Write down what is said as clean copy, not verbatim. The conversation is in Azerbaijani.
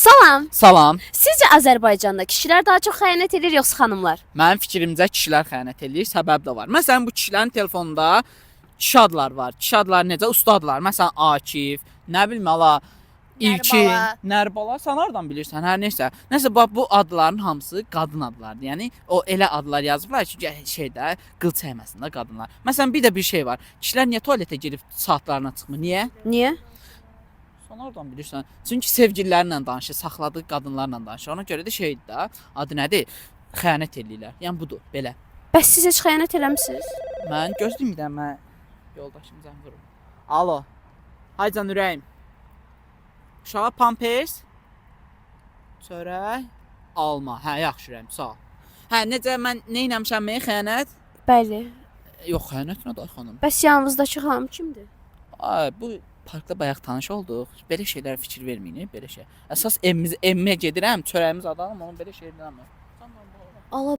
Salam. Salam. Sizcə Azərbaycanda kişilər daha çox xəyanət edir yoxsa xanımlar? Mənim fikrimcə kişilər xəyanət eləyir, səbəb də var. Məsələn, bu kişilərin telefonunda kişi adlar var. Kişi adları necə? Ustadlar. Məsələn, Akif, nə bilim ala, İlkin, Nərbala. Nərbala. Sən hardan bilirsən? Hər nəysə. Nəsə bax bu adların hamısı qadın adlarıdır. Yəni o elə adlar yazıblar ki, şeydə qıl çəkməsin də qadınlar. Məsələn, bir də bir şey var. Kişilər niyə tualetə girib saatlarına çıxmır? Niyə? Niyə? Sən oradan bilirsən. Çünki sevgililərlə danışır, saxladığı qadınlarla danışır. Ona görə də şeydir də, adı nədir? Xəyanət eləyirlər. Yəni budur, belə. Bəs siz heç xəyanət eləmisiniz? Mən gözləyim bir də mən yoldaşım zəng vurum. Alo. Haycan ürəyim. Uşağa pampers, çörək, alma. Hə, yaxşı ürəyim, sağ ol. Hə, necə mən nə etmişəm mən xəyanət? Bəli. Yox, xəyanət nədir xanım? Bəs yanınızdakı xanım kimdir? Ay, bu parkda bayaq tanış olduq. Belə şeylərə fikir verməyin, belə şey. Əsas evimizə gedirəm, çörəyimiz adamım, onun belə şeylərə. Allah